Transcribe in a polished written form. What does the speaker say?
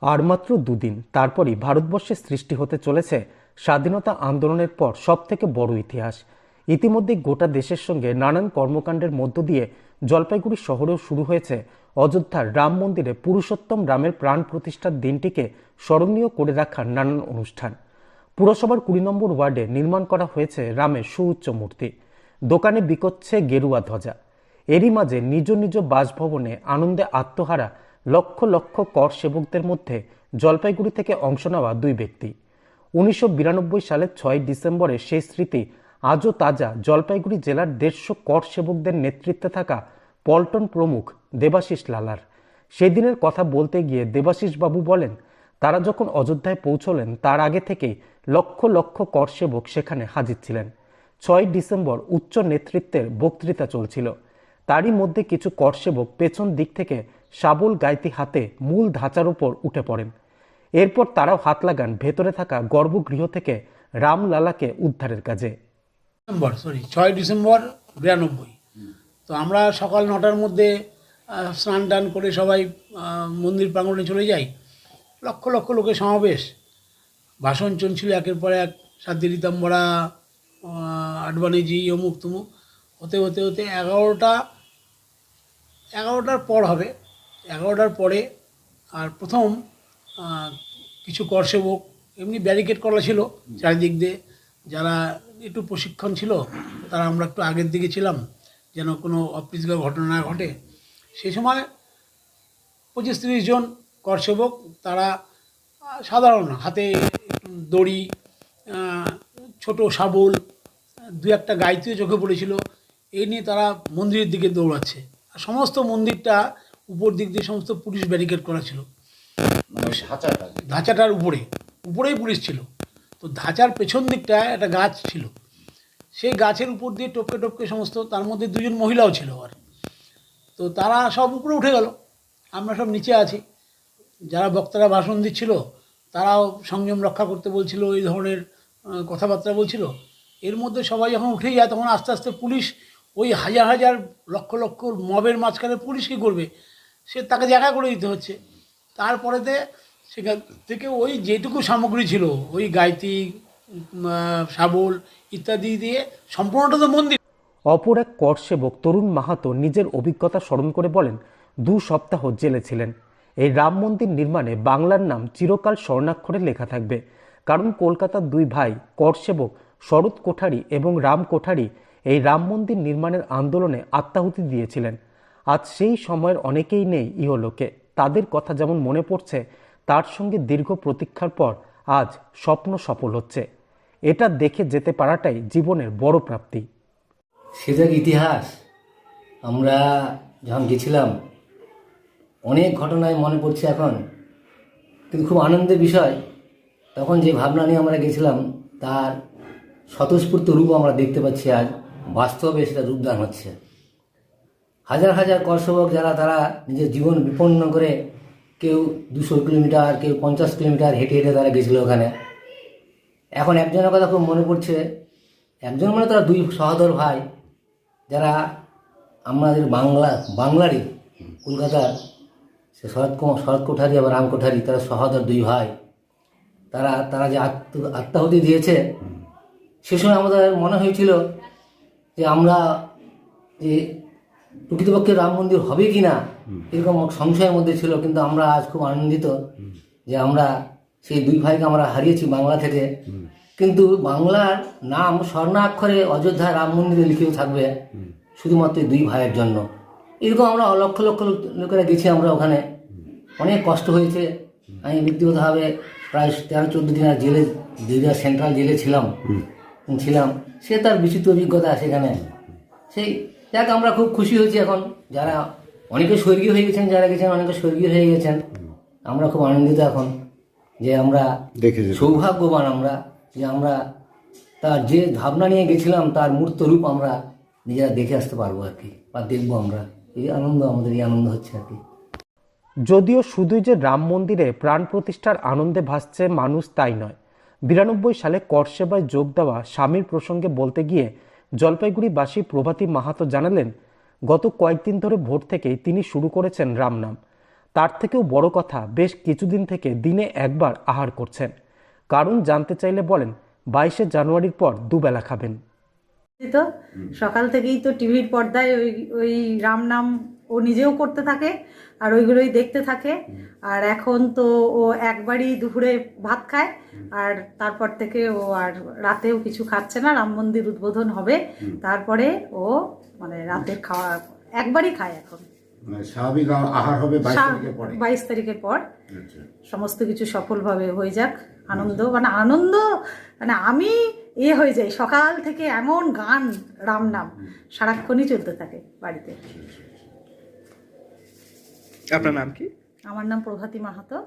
আর মাত্র দুদিন তারপরই ভারতবর্ষে সৃষ্টি হতে চলেছে স্বাধীনতা আন্দোলনের পর সবথেকে বড় ইতিহাস। ইতিমধ্যে গোটা দেশের সঙ্গে নানান কর্মকাণ্ডের মধ্য দিয়ে জলপাইগুড়ি শহরেও শুরু হয়েছে অযোধ্যার রাম মন্দিরে পুরুষোত্তম রামের প্রাণ প্রতিষ্ঠার দিনটিকে স্মরণীয় করে রাখার নানান অনুষ্ঠান। পুরসভার ২০ নম্বর ওয়ার্ডে নির্মাণ করা হয়েছে রামের সুউচ্চ মূর্তি। দোকানে বিকোচ্ছে গেরুয়া ধ্বজা। এরই মাঝে নিজ নিজ বাসভবনে আনন্দে আত্মহারা লক্ষ লক্ষ কর সেবকদের মধ্যে জলপাইগুড়ি থেকে অংশ নেওয়া দুই ব্যক্তি। ১৯৯২ সালের ৬ ডিসেম্বরের সেই স্মৃতি আজও তাজা জলপাইগুড়ি জেলার ১৫০ কর সেবকদের নেতৃত্বে থাকা পল্টন প্রমুখ দেবাশিস লালার। সেদিনের কথা বলতে গিয়ে দেবাশিস বাবু বলেন, তারা যখন অযোধ্যায় পৌঁছলেন তার আগে থেকেই লক্ষ লক্ষ কর সেবক সেখানে হাজির ছিলেন। ৬ ডিসেম্বর উচ্চ নেতৃত্বের বক্তৃতা চলছিল। তারই মধ্যে কিছু কর সেবক পেছন দিক থেকে শাবল গাইতি হাতে মূল ধাঁচার উপর উঠে পড়েন। এরপর তারাও হাত লাগান ভেতরে থাকা গর্ভগৃহ থেকে রামলালাকে উদ্ধারের কাজে। ৬ ডিসেম্বর ৯২। তো আমরা সকাল ৯টার মধ্যে স্নান টান করে সবাই মন্দির প্রাঙ্গণে চলে যাই। লক্ষ লক্ষ লোকের সমাবেশ, ভাষণ চলছিল একের পর এক, সাধ্বী রীতাম্বরা, আডবাণীজি, অমুক তমুক, হতে হতে হতে ১১টার পর হবে। ১১টার পরে আর প্রথম কিছু করসেবক এমনি ব্যারিকেড করা ছিল চারিদিক দিয়ে, যারা একটু প্রশিক্ষণ ছিল তারা আমরা একটু আগের দিকে ছিলাম যেন কোনো অপ্রীতিকর ঘটনা না ঘটে। সেই সময় ২৫-৩০ জন করসেবক, তারা সাধারণ হাতে দড়ি, ছোট শাবল, দু একটা গাইতিও চোখে পড়েছিল, এই নিয়ে তারা মন্দিরের দিকে দৌড়াচ্ছে। আর সমস্ত মন্দিরটা উপর দিক দিয়ে সমস্ত পুলিশ ব্যারিকেড করা ছিল। ধাঁচাটার উপরেই পুলিশ ছিল। তো ধাঁচার পেছন দিকটায় একটা গাছ ছিল, সেই গাছের উপর দিয়ে টপকে টপকে সমস্ত, তার মধ্যে দুজন মহিলাও ছিল। আর তো তারা সব উপরে উঠে গেল, আমরা সব নিচে আছি। যারা বক্তারা ভাষণ দিচ্ছিল তারাও সংযম রক্ষা করতে বলছিল, এই ধরনের কথাবার্তা বলছিল। এর মধ্যে সবাই যখন উঠে যায় তখন আস্তে আস্তে পুলিশ, ওই হাজার হাজার লক্ষ লক্ষ মবের মাঝখানে পুলিশ কী করবে, সে তাকে জায়গা করে দিতে হচ্ছে। তারপরেতে সেখান থেকে ওই যেটুকু সামগ্রী ছিল, ওই গাইতি, শাবল ইত্যাদি দিয়ে সম্পূর্ণটা তো মন্দির। অপর এক কর সেবক তরুণ মাহাতো নিজের অভিজ্ঞতা স্মরণ করে বলেন, ২ সপ্তাহ জেলে ছিলেন। এই রাম মন্দির নির্মাণে বাংলার নাম চিরকাল স্বর্ণাক্ষরে লেখা থাকবে, কারণ কলকাতার দুই ভাই কর সেবক শরৎ কোঠারি এবং রাম কোঠারি এই রাম মন্দির নির্মাণের আন্দোলনে আত্মাহুতি দিয়েছিলেন। আজ সেই সময়ের অনেকেই নেই ইহলোকে। তাদের কথা যেমন মনে পড়ছে, তার সঙ্গে দীর্ঘ প্রতীক্ষার পর আজ স্বপ্ন সফল হচ্ছে। এটা দেখে যেতে পারাটাই জীবনের বড় প্রাপ্তি। সেটা ইতিহাস। আমরা যখন গেছিলাম অনেক ঘটনায় মনে পড়ছে এখন, কিন্তু খুব আনন্দের বিষয়, তখন যে ভাবনা নিয়ে আমরা গেছিলাম তার স্বতঃস্ফূর্ত রূপ আমরা দেখতে পাচ্ছি আজ বাস্তবে সেটা রূপদান হচ্ছে। হাজার হাজার করসেবক যারা, তারা নিজের জীবন বিপন্ন করে, কেউ ২০০ কিলোমিটার, কেউ ৫০ কিলোমিটার হেঁটে হেঁটে তারা গেছিলো ওখানে। এখন একজনের কথা খুব মনে পড়ছে, একজন মানে তারা দুই সহোদর ভাই, যারা আমাদের বাংলারই কলকাতার, সে শরৎ কোঠারি এবং রাম কোঠারি, তারা সহোদর দুই ভাই। তারা যে আত্মাহুতি দিয়েছে, সে সময় আমাদের মনে হয়েছিল যে আমরা যে প্রকৃতপক্ষে রাম মন্দির হবে কি না এরকম সংশয়ের মধ্যে ছিল। কিন্তু আমরা আজ খুব আনন্দিত যে আমরা সেই দুই ভাইকে আমরা হারিয়েছি বাংলা থেকে, কিন্তু বাংলার নাম স্বর্ণাক্ষরে অযোধ্যা রাম মন্দিরে লিখেও থাকবে শুধুমাত্র দুই ভাইয়ের জন্য। এরকম আমরা লক্ষ লক্ষ লোকেরা গেছি আমরা ওখানে, অনেক কষ্ট হয়েছে। আমি ব্যক্তিগতভাবে প্রায় 13-14 দিন জেলে, দীঘা সেন্ট্রাল জেলে ছিলাম। সে তার বিচিত্র অভিজ্ঞতা সেখানে। সেই যাক, আমরা খুব খুশি হয়েছি এখন, যারা অনেকে স্বর্গীয় হয়ে গেছেন, যারা গেছেন অনেকে স্বর্গীয় হয়ে গেছেন। আমরা খুব আনন্দিত এখন যে আমরা সৌভাগ্যবান, আমরা যে আমরা তার যে ভাবনা নিয়ে গেছিলাম তার মূর্ত রূপ আমরা নিজেরা দেখে আসতে পারবো আর কি, বা দেখবো আমরা। এই আনন্দ, আমাদের এই আনন্দ হচ্ছে আর কি। যদিও শুধুই যে রাম মন্দিরে প্রাণ প্রতিষ্ঠার আনন্দে ভাসছে মানুষ তাই নয়। ৯২ সালে কর সেবায় যোগ দেওয়া স্বামীর প্রসঙ্গে বলতে গিয়ে জলপাইগুড়িবাসী প্রভাতী মাহাতো জানালেন, গত কয়েকদিন ধরে ভোর থেকেই তিনি শুরু করেছেন রাম নাম। তার থেকেও বড় কথা, বেশ কিছুদিন থেকে দিনে একবার আহার করছেন। কারণ জানতে চাইলে বলেন 22শে জানুয়ারির পর দুবেলা খাবেন। তো সকাল থেকেই তো টিভির পর্দায় ওই ওই রাম নাম ও নিজেও করতে থাকে আর ওইগুলোই দেখতে থাকে। আর এখন তো ও একবারই দুপুরে ভাত খায়, আর তারপর থেকে ও আর রাতেও কিছু খাচ্ছে না। রাম মন্দির উদ্বোধন হবে, তারপরে ও মানে রাতের খাওয়া একবারই খায় এখন। মানে স্বাভাবিক আহার হবে 22 তারিখের পরে। 22 তারিখের পর আচ্ছা। সমস্ত কিছু সফলভাবে হয়ে যাক। আনন্দ মানে আমি হয়ে যাই, সকাল থেকে এমন গান রাম নাম সারাক্ষণই চলতে থাকে বাড়িতে। আপনার নাম কি? আমার নাম প্রভাতী মাহাতো।